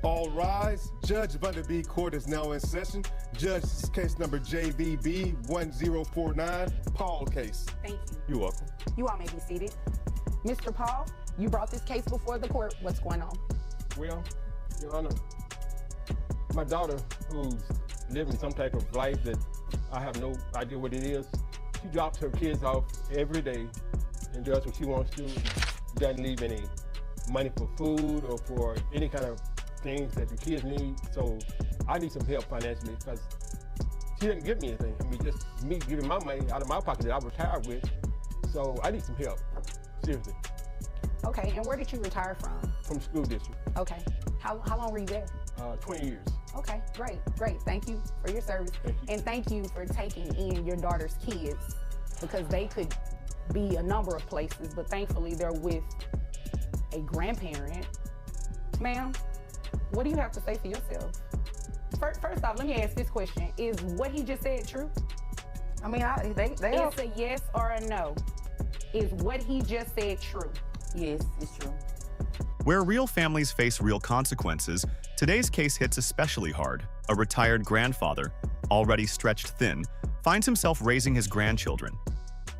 All rise. Judge Vanderbeek Court is now in session. Judge, this is case number JBB 1049, Paul case. Thank you. You're welcome. You all may be seated. Mr. Paul, you brought this case before the court. What's going on? Well, Your Honor, my daughter, who's living some type of life that I have no idea what it is, she drops her kids off every day and does what she wants to. Doesn't leave any money for food or for any kind of things that the kids need. So I need some help financially because she didn't give me anything. I mean, just me giving my money out of my pocket that I retired with. So I need some help, seriously. Okay, and where did you retire from? From the school district. Okay, how long were you there? 20 years. Okay, great. Thank you for your service. Thank you. And thank you for taking in your daughter's kids because they could be a number of places, but thankfully they're with a grandparent. Ma'am, what do you have to say for yourself? First off, let me ask this question. Is what he just said true? I mean, they are. It's a yes or a no. Is what he just said true? Yes, it's true. Where real families face real consequences, today's case hits especially hard. A retired grandfather, already stretched thin, finds himself raising his grandchildren,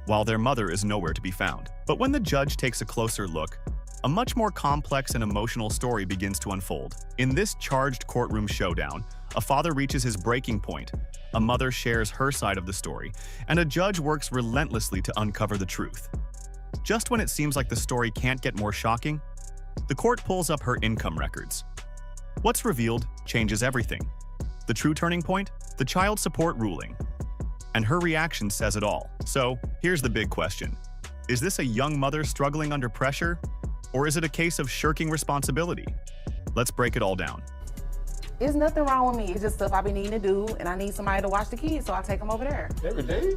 while their mother is nowhere to be found. But when the judge takes a closer look, a much more complex and emotional story begins to unfold. In this charged courtroom showdown, a father reaches his breaking point, a mother shares her side of the story, and a judge works relentlessly to uncover the truth. Just when it seems like the story can't get more shocking, the court pulls up her income records. What's revealed changes everything. The true turning point? The child support ruling. And her reaction says it all. So, here's the big question. Is this a young mother struggling under pressure? Or is it a case of shirking responsibility? Let's break it all down. There's nothing wrong with me. It's just stuff I be needing to do, and I need somebody to watch the kids, so I take them over there. Every day?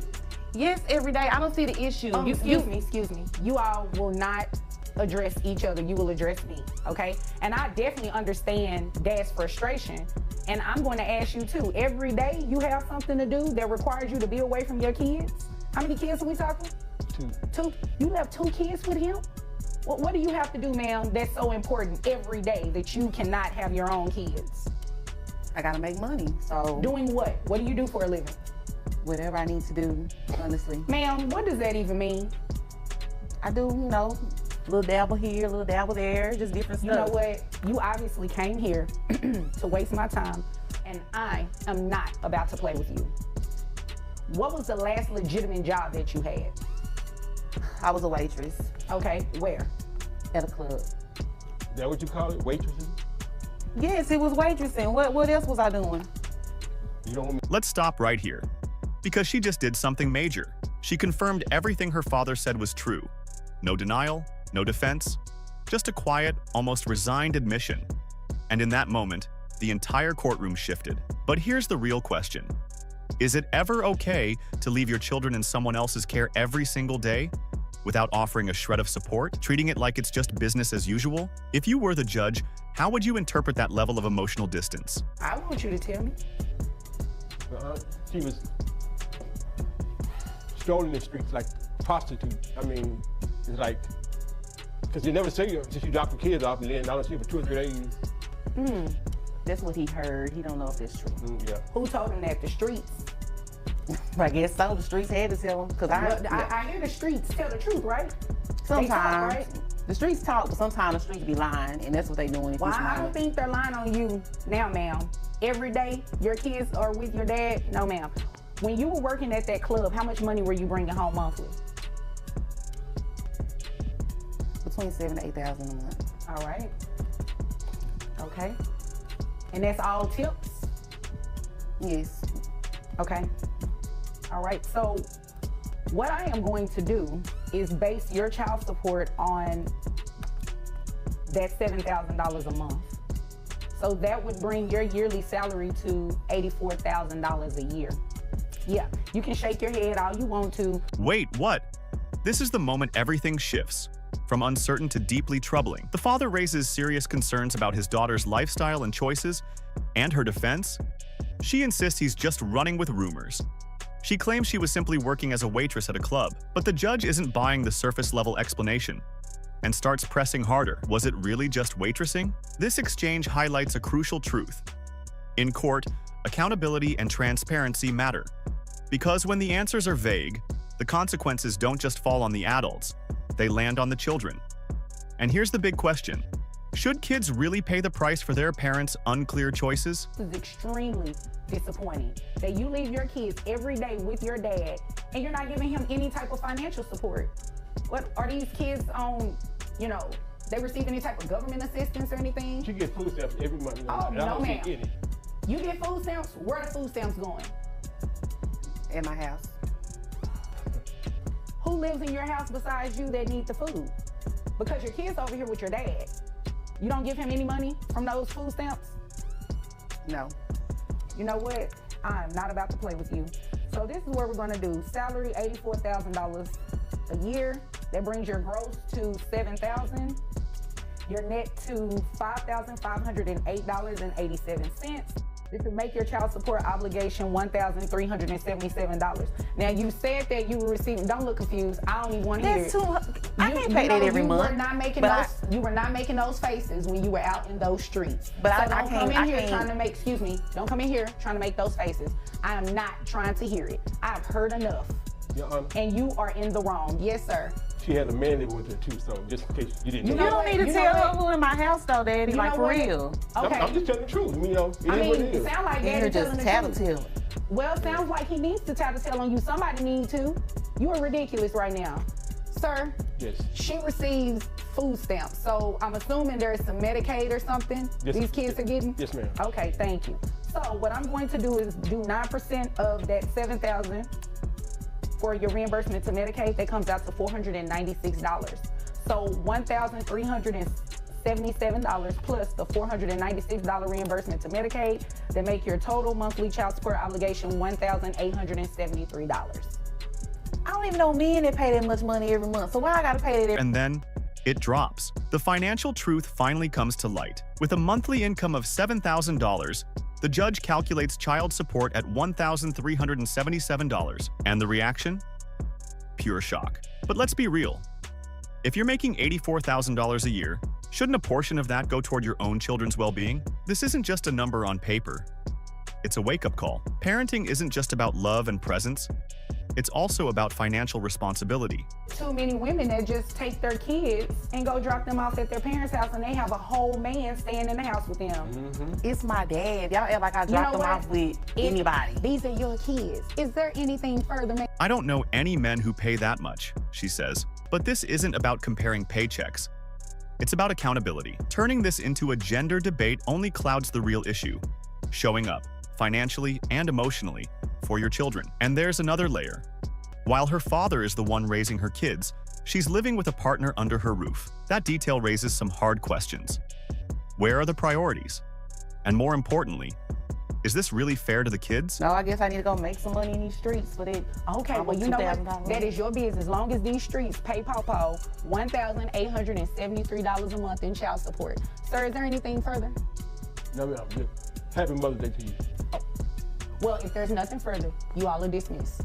Yes, every day. I don't see the issue. Excuse me. You all will not address each other. You will address me, okay? And I definitely understand Dad's frustration. And I'm going to ask you too. Every day you have something to do that requires you to be away from your kids. How many kids are we talking? Two. You have 2 kids with him? What do you have to do, ma'am, that's so important every day that you cannot have your own kids? I gotta make money, so. Doing what? What do you do for a living? Whatever I need to do, honestly. Ma'am, what does that even mean? I do, a little dabble here, a little dabble there, just different stuff. You know what? You obviously came here to waste my time, and I am not about to play with you. What was the last legitimate job that you had? I was a waitress. Okay, where? At a club. Is that what you call it, waitressing? Yes, it was waitressing. What else was I doing? You don't want me. Let's stop right here. Because she just did something major. She confirmed everything her father said was true. No denial, no defense, just a quiet, almost resigned admission. And in that moment, the entire courtroom shifted. But here's the real question. Is it ever okay to leave your children in someone else's care every single day without offering a shred of support, treating it like it's just business as usual? If you were the judge, how would you interpret that level of emotional distance? I want you to tell me. She was strolling the streets like a prostitute. I mean, it's like, because you never see her until you drop the kids off and then I don't see her for 2 or 3 days. That's what he heard. He don't know if it's true. Yeah. Who told him that? The streets? I guess so. The streets had to tell him. Because I hear the streets tell the truth, right? Sometimes. They talk, right? The streets talk, but sometimes the streets be lying, and that's what they doing. Well, I don't think they're lying on you now, ma'am. Every day your kids are with your dad? No, ma'am. When you were working at that club, how much money were you bringing home monthly? Between $7,000 to $8,000 a month. All right. Okay. And that's all tips? Yes. Okay. All right. So what I am going to do is base your child support on that $7,000 a month. So that would bring your yearly salary to $84,000 a year. Yeah, you can shake your head all you want to. Wait, what? This is the moment everything shifts. From uncertain to deeply troubling, the father raises serious concerns about his daughter's lifestyle and choices, and her defense? She insists he's just running with rumors. She claims she was simply working as a waitress at a club, but the judge isn't buying the surface-level explanation. and starts pressing harder. Was it really just waitressing? This exchange highlights a crucial truth. In court, accountability and transparency matter. Because when the answers are vague, the consequences don't just fall on the adults, they land on the children. And here's the big question. Should kids really pay the price for their parents' unclear choices? This is extremely disappointing that you leave your kids every day with your dad and you're not giving him any type of financial support. What are these kids on, they receive any type of government assistance or anything? She gets food stamps every month. Oh, and I no, don't see ma'am. any. You get food stamps? Where are the food stamps going? In my house. Who lives in your house besides you that need the food? Because your kid's over here with your dad. You don't give him any money from those food stamps? No. You know what? I'm not about to play with you. So this is what we're gonna do. Salary, $84,000 a year. That brings your gross to $7,000. Your net to $5,508.87. This would make your child support obligation $1,377. Now you said that you were receiving, don't look confused. I don't even want to hear it. I can't pay that every month. You were not making those faces when you were out in those streets. But so I don't come in can't. here trying to make, excuse me, don't come in here trying to make those faces. I am not trying to hear it. I've heard enough. Your Honor, And you are in the wrong. Yes, sir. she had a man living with her too, so just in case you didn't You know. You know don't what? need to You know tell her what? who in my house though, Daddy, You like know for what? real. Okay. I'm just telling the truth. It is I what mean, it it is. sounds like And Daddy you're telling just the truth. tattletale. Well, sounds like he needs to tattletale on you. Somebody need to. You are ridiculous right now. Sir, Yes. she receives food stamps, so I'm assuming there's some Medicaid or something Yes, these kids are getting? Yes, ma'am. Okay, thank you. So what I'm going to do is do 9% of that $7,000 for your reimbursement to Medicaid. That comes out to $496. So $1,377 plus the $496 reimbursement to Medicaid, that make your total monthly child support obligation $1,873. I don't even know men that pay that much money every month. So why I gotta pay that every And then it drops. The financial truth finally comes to light. With a monthly income of $7,000, the judge calculates child support at $1,377. And the reaction? Pure shock. But let's be real. If you're making $84,000 a year, shouldn't a portion of that go toward your own children's well-being? This isn't just a number on paper. It's a wake-up call. Parenting isn't just about love and presence. It's also about financial responsibility. Too many women that just take their kids and go drop them off at their parents' house, and they have a whole man staying in the house with them. It's my dad. Y'all act like I You dropped know them what? off with anybody. These are your kids. Is there anything further, man? I don't know any men who pay that much, she says. But this isn't about comparing paychecks. It's about accountability. Turning this into a gender debate only clouds the real issue. Showing up, financially and emotionally, for your children. And there's another layer. While her father is the one raising her kids, she's living with a partner under her roof. That detail raises some hard questions. Where are the priorities? And more importantly, is this really fair to the kids? No, I guess I need to go make some money in these streets for that. Okay, well, you know what? That is your business. As long as these streets pay Pawpaw $1,873 a month in child support. Sir, is there anything further? No, ma'am. Just happy Mother's Day to you. Well, if there's nothing further, you all are dismissed.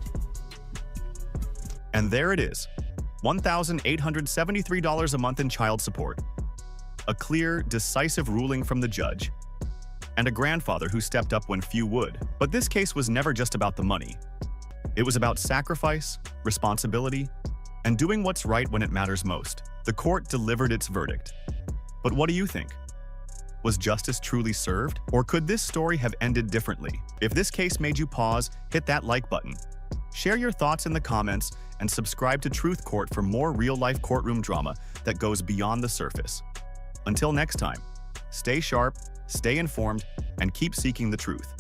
And there it is, $1,873 a month in child support. A clear, decisive ruling from the judge. And a grandfather who stepped up when few would. But this case was never just about the money. It was about sacrifice, responsibility, and doing what's right when it matters most. The court delivered its verdict. But what do you think? Was justice truly served? Or could this story have ended differently? If this case made you pause, hit that like button. Share your thoughts in the comments and subscribe to Truth Court for more real-life courtroom drama that goes beyond the surface. Until next time, stay sharp, stay informed, and keep seeking the truth.